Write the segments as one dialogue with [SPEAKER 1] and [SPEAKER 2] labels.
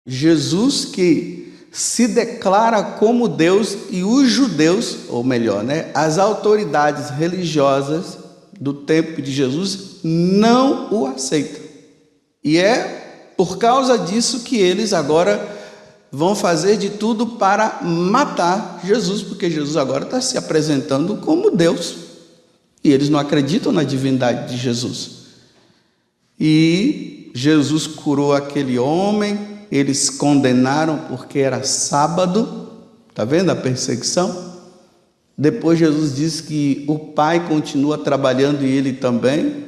[SPEAKER 1] Jesus que se declara como Deus e os judeus, ou melhor, as autoridades religiosas do tempo de Jesus não o aceitam. E é por causa disso que eles agora vão fazer de tudo para matar Jesus, porque Jesus agora está se apresentando como Deus. E eles não acreditam na divindade de Jesus. E Jesus curou aquele homem, eles condenaram porque era sábado, está vendo a perseguição? Depois Jesus diz que o Pai continua trabalhando e ele também.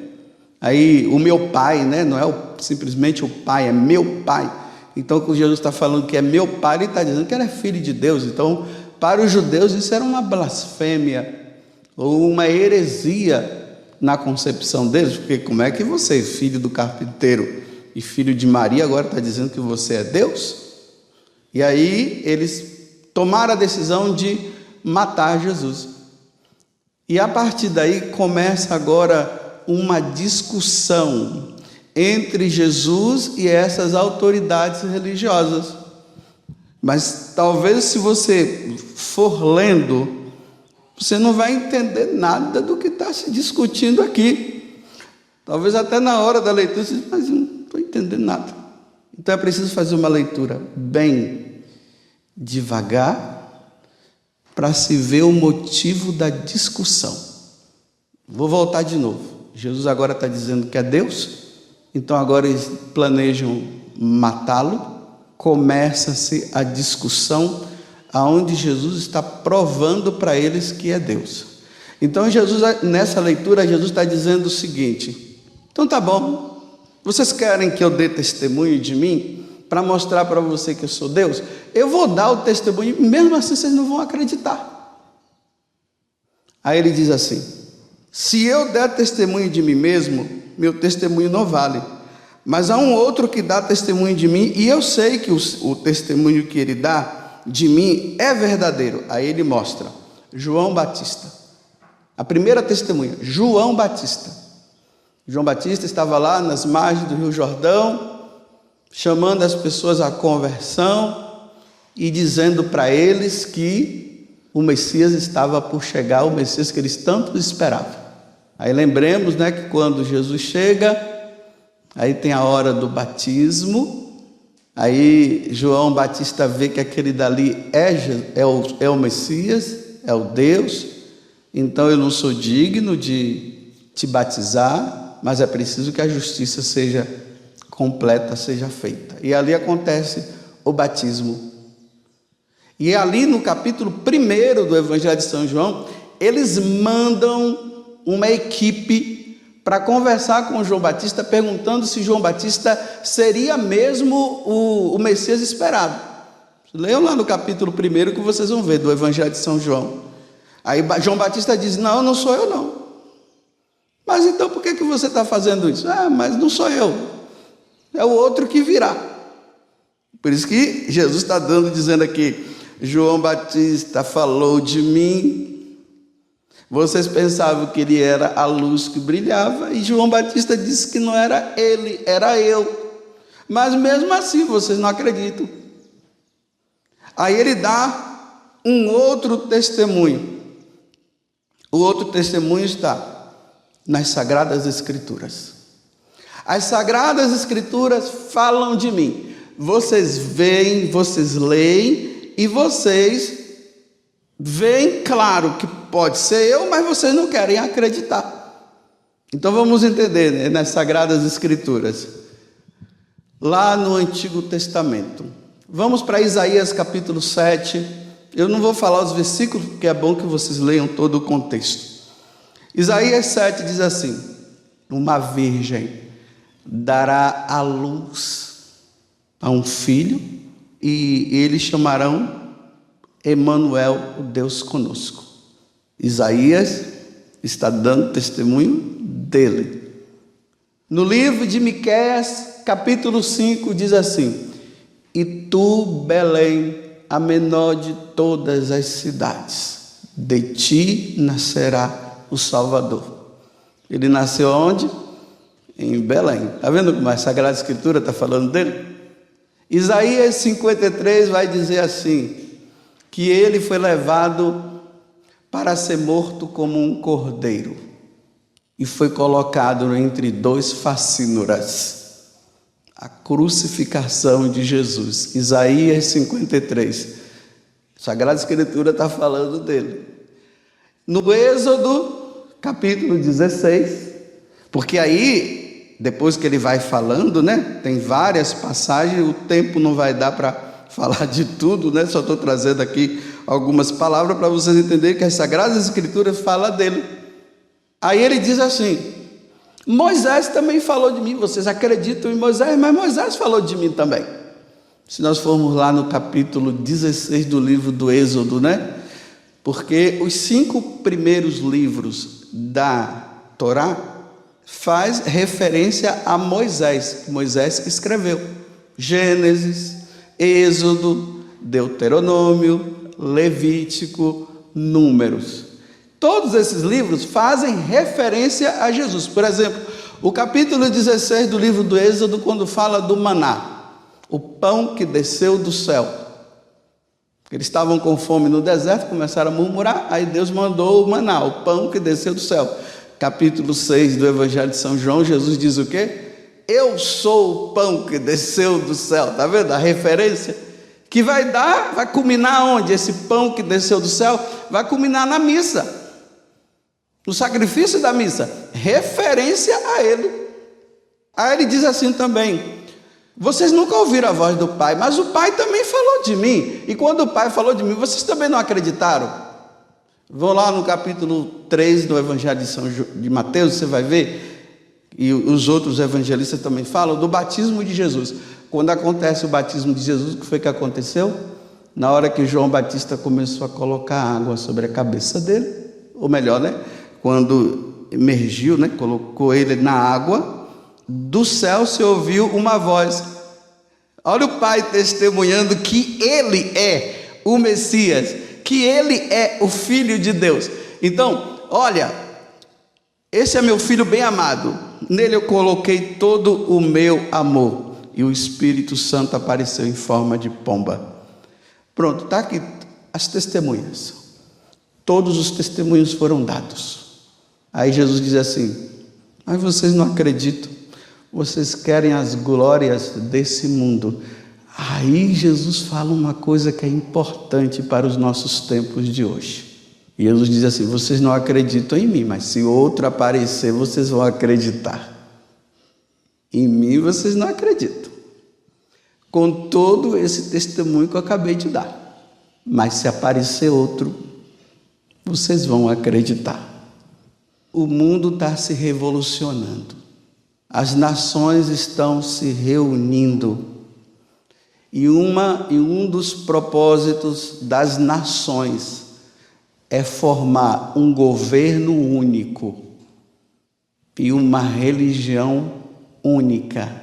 [SPEAKER 1] Aí o meu Pai, não é simplesmente o Pai, é meu Pai. Então quando Jesus está falando que é meu Pai, ele está dizendo que ele é filho de Deus. Então para os judeus isso era uma blasfêmia ou uma heresia na concepção deles, porque como é que você, filho do carpinteiro e filho de Maria, agora está dizendo que você é Deus? E aí eles tomaram a decisão de matar Jesus. E a partir daí começa agora uma discussão entre Jesus e essas autoridades religiosas. Mas talvez se você for lendo, você não vai entender nada do que está se discutindo aqui. Talvez até na hora da leitura você diz, mas eu não estou entendendo nada. Então é preciso fazer uma leitura bem devagar para se ver o motivo da discussão. Vou voltar de novo. Jesus agora está dizendo que é Deus, então agora eles planejam matá-lo. Começa-se a discussão aonde Jesus está provando para eles que é Deus. Então Jesus, nessa leitura, Jesus está dizendo o seguinte: então tá bom, vocês querem que eu dê testemunho de mim para mostrar para você que eu sou Deus? Eu vou dar o testemunho, mesmo assim vocês não vão acreditar. Aí ele diz assim: se eu der testemunho de mim mesmo, meu testemunho não vale, mas há um outro que dá testemunho de mim, e eu sei que o testemunho que ele dá de mim é verdadeiro. Aí ele mostra João Batista, a primeira testemunha, João Batista. João Batista estava lá nas margens do Rio Jordão, chamando as pessoas à conversão e dizendo para eles que o Messias estava por chegar, o Messias que eles tanto esperavam. Aí lembremos, que quando Jesus chega, aí tem a hora do batismo. Aí João Batista vê que aquele dali é o Messias, é o Deus. Então eu não sou digno de te batizar, mas é preciso que a justiça seja completa, seja feita. E ali acontece o batismo. E ali no capítulo 1 do Evangelho de São João, eles mandam uma equipe para conversar com João Batista, perguntando se João Batista seria mesmo o Messias esperado. Leiam lá no capítulo 1 que vocês vão ver do Evangelho de São João. Aí João Batista diz: não, não sou eu não. Mas então por que você está fazendo isso? Mas não sou eu, é o outro que virá. Por isso que Jesus está dizendo aqui: João Batista falou de mim. Vocês pensavam que ele era a luz que brilhava, e João Batista disse que não era ele, era eu. Mas mesmo assim vocês não acreditam. Aí ele dá um outro testemunho. O outro testemunho está nas Sagradas Escrituras. As Sagradas Escrituras falam de mim. Vocês veem, vocês leem e vocês veem, claro que pode ser eu, mas vocês não querem acreditar. Então vamos entender, nas Sagradas Escrituras, lá no Antigo Testamento. Vamos para Isaías capítulo 7. Eu não vou falar os versículos, porque é bom que vocês leiam todo o contexto. Isaías 7 diz assim: uma virgem dará à luz a um filho, e eles chamarão Emanuel, o Deus conosco. Isaías está dando testemunho dele. No livro de Miqueias, capítulo 5, diz assim: e tu, Belém, a menor de todas as cidades, de ti nascerá o Salvador. Ele nasceu onde? Em Belém. Está vendo como a Sagrada Escritura está falando dele? Isaías 53 vai dizer assim, que ele foi levado para ser morto como um cordeiro e foi colocado entre dois facínoras. A crucificação de Jesus. Isaías 53. A Sagrada Escritura está falando dele. No Êxodo, capítulo 16, porque aí, depois que ele vai falando, né? Tem várias passagens, o tempo não vai dar para falar de tudo, né? Só estou trazendo aqui algumas palavras para vocês entenderem que a Sagrada Escritura fala dele. Aí ele diz assim: Moisés também falou de mim. Vocês acreditam em Moisés, mas Moisés falou de mim também. Se nós formos lá no capítulo 16 do livro do Êxodo, né? Porque os 5 primeiros livros da Torá faz referência a Moisés. Moisés que escreveu Gênesis, Êxodo, Deuteronômio, Levítico, Números. Todos esses livros fazem referência a Jesus. Por exemplo, o capítulo 16 do livro do Êxodo, quando fala do maná, o pão que desceu do céu. Eles estavam com fome no deserto, começaram a murmurar, aí Deus mandou o maná, o pão que desceu do céu. Capítulo 6 do Evangelho de São João, Jesus diz o quê? Eu sou o pão que desceu do céu. Está vendo a referência? Que vai culminar onde? Esse pão que desceu do céu vai culminar na missa. No sacrifício da missa, referência a ele. Aí ele diz assim também: vocês nunca ouviram a voz do Pai, mas o Pai também falou de mim. E quando o Pai falou de mim, vocês também não acreditaram? Vão lá no capítulo 3 do Evangelho de Mateus, você vai ver, e os outros evangelistas também falam do batismo de Jesus. Quando acontece o batismo de Jesus, o que foi que aconteceu? Na hora que João Batista começou a colocar água sobre a cabeça dele, ou melhor, né? Quando emergiu, né? Colocou ele na água, do céu se ouviu uma voz. Olha o Pai testemunhando que ele é o Messias, que ele é o Filho de Deus. Então, olha, esse é meu filho bem amado, nele eu coloquei todo o meu amor. E o Espírito Santo apareceu em forma de pomba. Pronto, está aqui as testemunhas. Todos os testemunhos foram dados. Aí Jesus diz assim: mas vocês não acreditam, vocês querem as glórias desse mundo. Aí Jesus fala uma coisa que é importante para os nossos tempos de hoje. E Jesus diz assim: vocês não acreditam em mim, mas se outro aparecer, vocês vão acreditar. Em mim vocês não acreditam, com todo esse testemunho que eu acabei de dar. Mas se aparecer outro, vocês vão acreditar. O mundo está se revolucionando. As nações estão se reunindo. E um dos propósitos das nações é formar um governo único e uma religião única.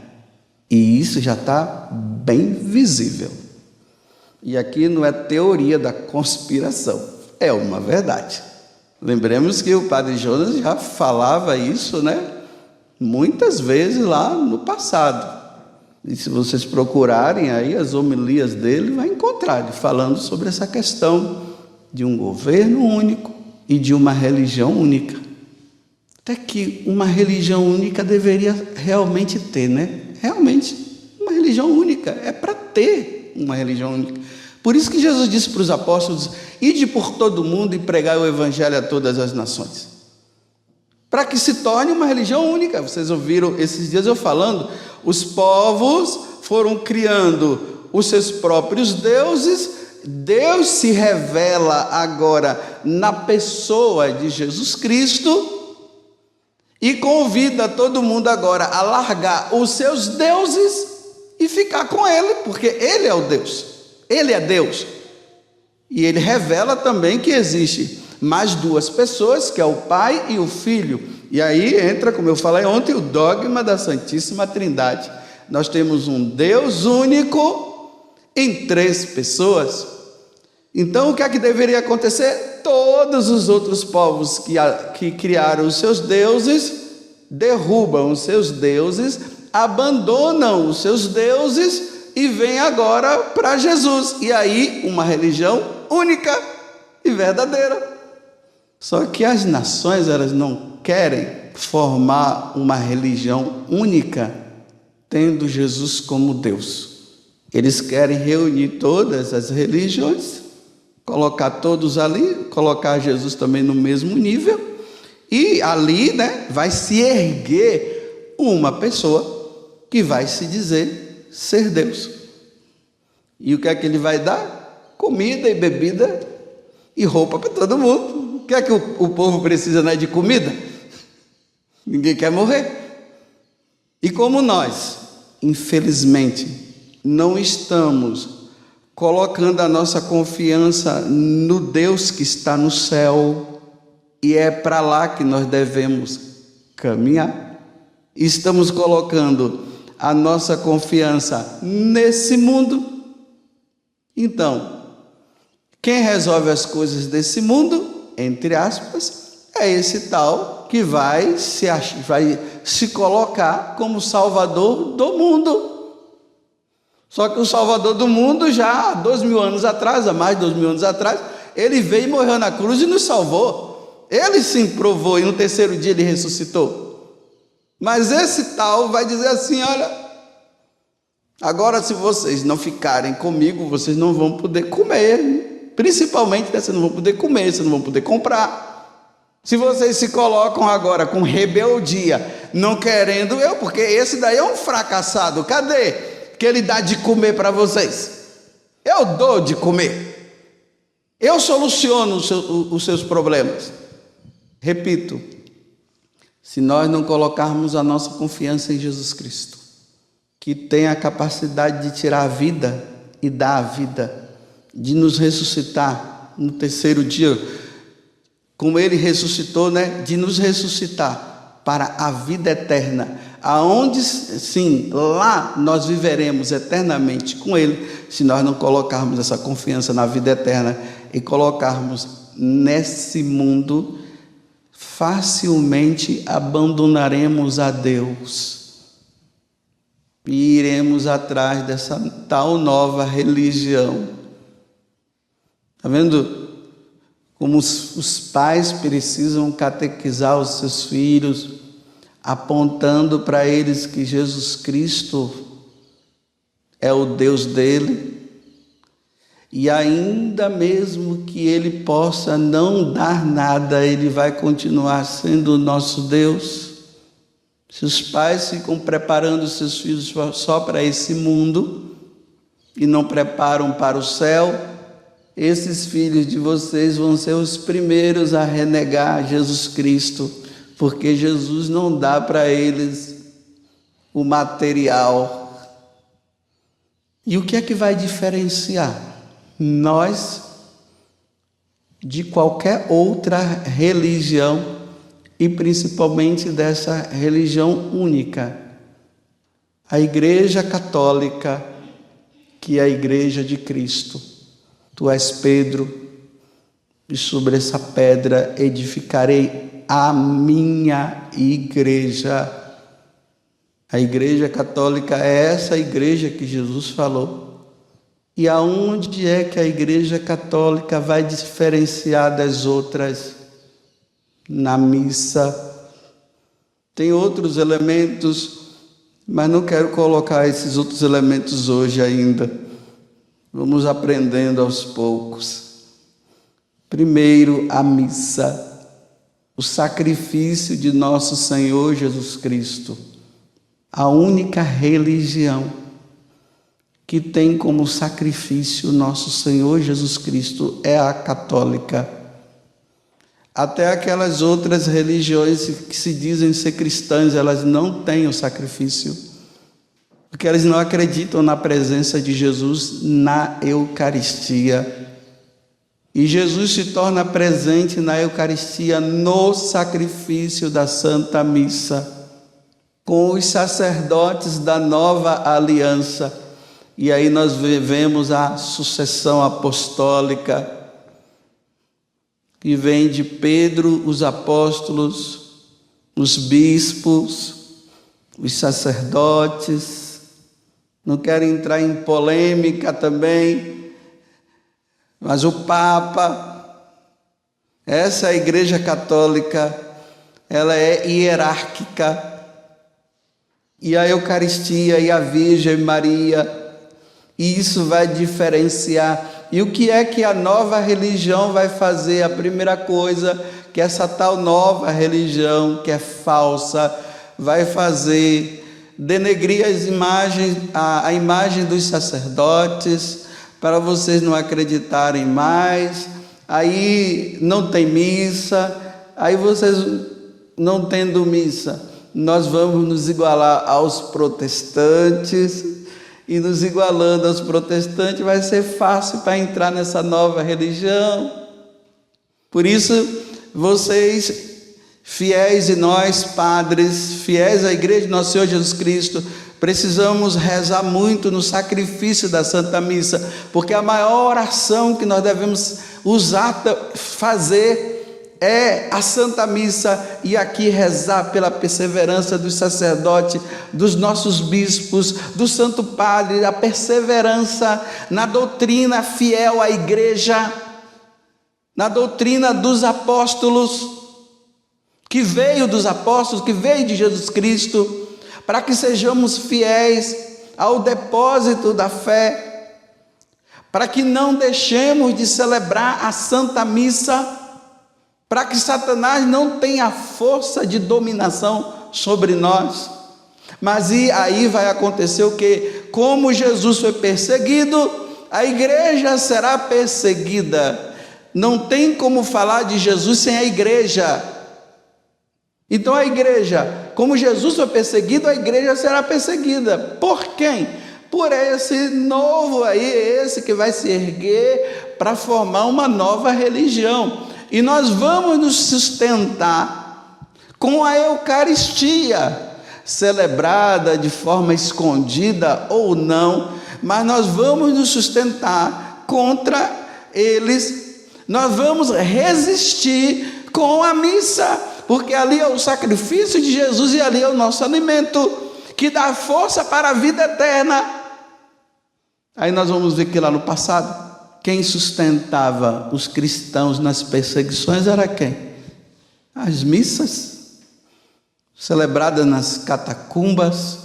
[SPEAKER 1] E isso já está bem visível. E aqui não é teoria da conspiração, é uma verdade. Lembremos que o Padre Jonas já falava isso, né? Muitas vezes lá no passado. E se vocês procurarem aí as homilias dele, vai encontrar ele falando sobre essa questão de um governo único e de uma religião única. Até que uma religião única deveria realmente ter, né? Realmente, uma religião única. É para ter uma religião única. Por isso que Jesus disse para os apóstolos: ide por todo mundo e pregai o evangelho a todas as nações. Para que se torne uma religião única. Vocês ouviram esses dias eu falando, os povos foram criando os seus próprios deuses. Deus se revela agora na pessoa de Jesus Cristo e convida todo mundo agora a largar os seus deuses e ficar com ele, porque ele é o Deus, ele é Deus. E ele revela também que existe mais duas pessoas, que é o Pai e o Filho. E aí entra, como eu falei ontem, o dogma da Santíssima Trindade. Nós temos um Deus único em 3 pessoas. Então o que é que deveria acontecer? Todos os outros povos que criaram os seus deuses, derrubam os seus deuses, abandonam os seus deuses e vem agora para Jesus. E aí, uma religião única e verdadeira. Só que as nações, elas não querem formar uma religião única, tendo Jesus como Deus. Eles querem reunir todas as religiões, colocar todos ali, colocar Jesus também no mesmo nível, e ali, vai se erguer uma pessoa que vai se dizer ser Deus. E o que é que ele vai dar? Comida e bebida e roupa para todo mundo. O que é que o povo precisa, de comida? Ninguém quer morrer. E como nós, infelizmente, não estamos colocando a nossa confiança no Deus que está no céu, e é para lá que nós devemos caminhar, estamos colocando a nossa confiança nesse mundo. Então, quem resolve as coisas desse mundo, entre aspas, é esse tal que vai se colocar como salvador do mundo. Só que o salvador do mundo já há 2.000 anos atrás, há mais de 2.000 anos atrás, ele veio e morreu na cruz e nos salvou. Ele sim provou, e no terceiro dia ele ressuscitou. Mas esse tal vai dizer assim: olha, agora se vocês não ficarem comigo, vocês não vão poder comer. Principalmente, vocês não vão poder comer, vocês não vão poder comprar. Se vocês se colocam agora com rebeldia, não querendo eu, porque esse daí é um fracassado. Cadê que ele dá de comer para vocês? Eu dou de comer. Eu soluciono os seus problemas. Repito, se nós não colocarmos a nossa confiança em Jesus Cristo, que tem a capacidade de tirar a vida e dar a vida, de nos ressuscitar no terceiro dia, como ele ressuscitou, de nos ressuscitar para a vida eterna, aonde sim, lá nós viveremos eternamente com ele, se nós não colocarmos essa confiança na vida eterna e colocarmos nesse mundo, facilmente abandonaremos a Deus e iremos atrás dessa tal nova religião. Está vendo como os pais precisam catequizar os seus filhos, apontando para eles que Jesus Cristo é o Deus dele, e ainda mesmo que ele possa não dar nada, ele vai continuar sendo o nosso Deus. Se os pais ficam preparando seus filhos só para esse mundo e não preparam para o céu, esses filhos de vocês vão ser os primeiros a renegar Jesus Cristo, porque Jesus não dá para eles o material. E o que é que vai diferenciar nós de qualquer outra religião, e principalmente dessa religião única? A Igreja Católica, que é a Igreja de Cristo. Tu és Pedro, e sobre essa pedra edificarei a minha igreja. A Igreja Católica é essa igreja que Jesus falou. E aonde é que a Igreja Católica vai diferenciar das outras? Na missa. Tem outros elementos, mas não quero colocar esses outros elementos hoje ainda. Vamos aprendendo aos poucos. Primeiro, a missa, o sacrifício de nosso Senhor Jesus Cristo, a única religião que tem como sacrifício nosso Senhor Jesus Cristo é a católica. Até aquelas outras religiões que se dizem ser cristãs, elas não têm o sacrifício, porque eles não acreditam na presença de Jesus na Eucaristia. E Jesus se torna presente na Eucaristia no sacrifício da Santa Missa, com os sacerdotes da nova aliança. E aí nós vemos a sucessão apostólica, que vem de Pedro, os apóstolos, os bispos, os sacerdotes, Não quero entrar em polêmica também, mas o Papa, essa Igreja Católica, ela é hierárquica, e a Eucaristia e a Virgem Maria, e isso vai diferenciar. E o que é que a nova religião vai fazer? A primeira coisa que essa tal nova religião, que é falsa, vai fazer: denegrir as imagens, a imagem dos sacerdotes, para vocês não acreditarem mais. Aí não tem missa, aí vocês não tendo missa, nós vamos nos igualar aos protestantes, e nos igualando aos protestantes vai ser fácil para entrar nessa nova religião. Por isso, vocês, fiéis, e nós, padres, fiéis à Igreja de Nosso Senhor Jesus Cristo, precisamos rezar muito no sacrifício da Santa Missa, porque a maior oração que nós devemos fazer é a Santa Missa, e aqui rezar pela perseverança dos sacerdotes, dos nossos bispos, do Santo Padre, a perseverança na doutrina fiel à Igreja, na doutrina dos apóstolos, que veio dos apóstolos, que veio de Jesus Cristo, para que sejamos fiéis ao depósito da fé, para que não deixemos de celebrar a Santa Missa, para que Satanás não tenha força de dominação sobre nós. Mas aí vai acontecer o quê? Como Jesus foi perseguido, a igreja será perseguida. Não tem como falar de Jesus sem a igreja. Então a igreja, como Jesus foi perseguido, a igreja será perseguida. Por quem? Por esse novo aí, esse que vai se erguer para formar uma nova religião. E nós vamos nos sustentar com a Eucaristia, celebrada de forma escondida ou não, mas nós vamos nos sustentar contra eles. Nós vamos resistir com a missa, porque ali é o sacrifício de Jesus e ali é o nosso alimento, que dá força para a vida eterna. Aí nós vamos ver que lá no passado, quem sustentava os cristãos nas perseguições era quem? As missas, celebradas nas catacumbas.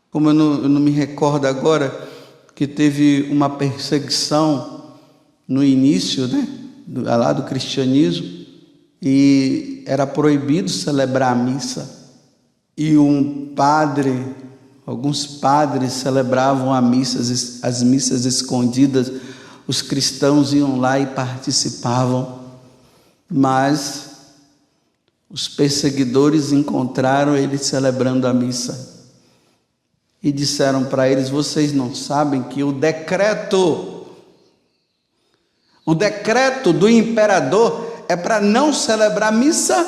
[SPEAKER 1] Como eu não me recordo agora, que teve uma perseguição no início, lá do cristianismo, e era proibido celebrar a missa. E alguns padres celebravam as missas escondidas. Os cristãos iam lá e participavam, mas os perseguidores encontraram eles celebrando a missa e disseram para eles: vocês não sabem que o decreto do imperador é para não celebrar a missa?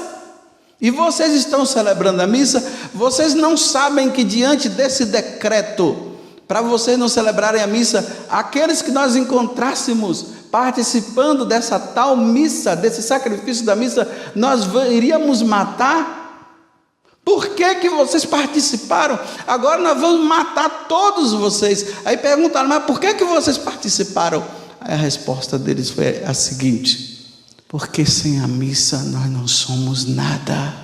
[SPEAKER 1] E vocês estão celebrando a missa? Vocês não sabem que diante desse decreto, para vocês não celebrarem a missa, aqueles que nós encontrássemos participando dessa tal missa, desse sacrifício da missa, nós iríamos matar? Por que vocês participaram? Agora nós vamos matar todos vocês. Aí perguntaram: mas por que vocês participaram? Aí a resposta deles foi a seguinte: porque sem a missa nós não somos nada.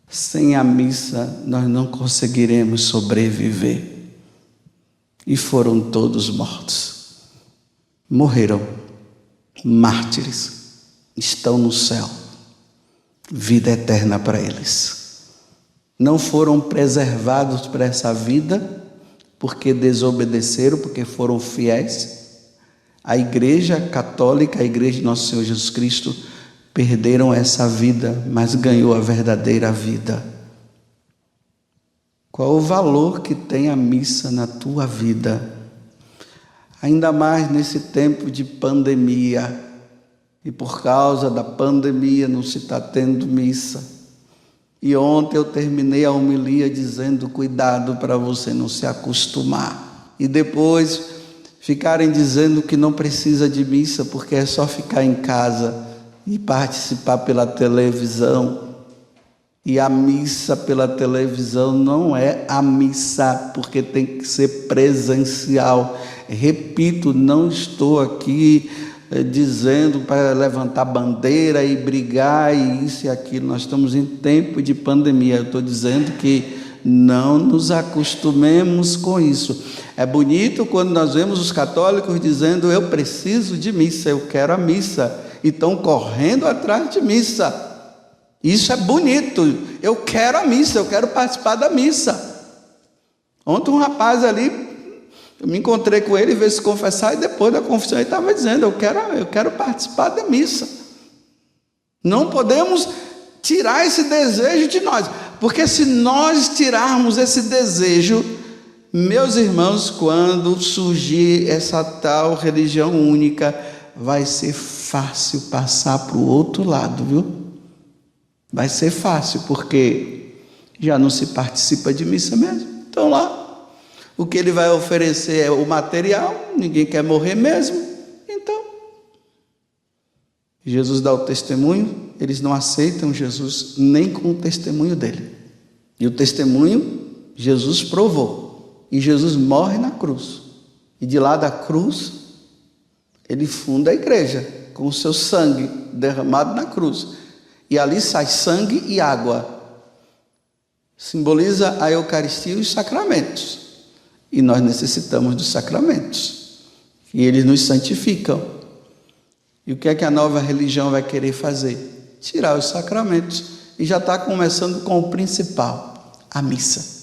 [SPEAKER 1] Sem a missa nós não conseguiremos sobreviver. E foram todos mortos. Morreram, mártires, estão no céu, vida eterna para eles. Não foram preservados para essa vida, porque desobedeceram, porque foram fiéis. A Igreja Católica, a Igreja de Nosso Senhor Jesus Cristo, perderam essa vida, mas ganhou a verdadeira vida. Qual o valor que tem a missa na tua vida? Ainda mais nesse tempo de pandemia. E por causa da pandemia não se está tendo missa. E ontem eu terminei a homilia dizendo: cuidado para você não se acostumar. E depois ficarem dizendo que não precisa de missa, porque é só ficar em casa e participar pela televisão. E a missa pela televisão não é a missa, porque tem que ser presencial. Repito, não estou aqui dizendo para levantar bandeira e brigar e isso e aquilo. Nós estamos em tempo de pandemia. Eu estou dizendo que não nos acostumemos com isso. É bonito quando nós vemos os católicos dizendo: eu preciso de missa, eu quero a missa, e estão correndo atrás de missa. Isso é bonito, eu quero a missa, eu quero participar da missa. Ontem um rapaz ali, eu me encontrei com ele, veio se confessar, e depois da confissão ele estava dizendo: eu quero participar da missa. Não podemos tirar esse desejo de nós, porque se nós tirarmos esse desejo, meus irmãos, quando surgir essa tal religião única, vai ser fácil passar para o outro lado, viu? Vai ser fácil, porque já não se participa de missa mesmo. Então lá, o que ele vai oferecer é o material, ninguém quer morrer mesmo. Então, Jesus dá o testemunho, eles não aceitam Jesus nem com o testemunho dele. E o testemunho, Jesus provou. E Jesus morre na cruz. E de lá da cruz, ele funda a igreja, com o seu sangue derramado na cruz. E ali sai sangue e água. Simboliza a Eucaristia e os sacramentos. E nós necessitamos dos sacramentos. E eles nos santificam. E o que é que a nova religião vai querer fazer? Tirar os sacramentos. E já está começando com o principal, a missa.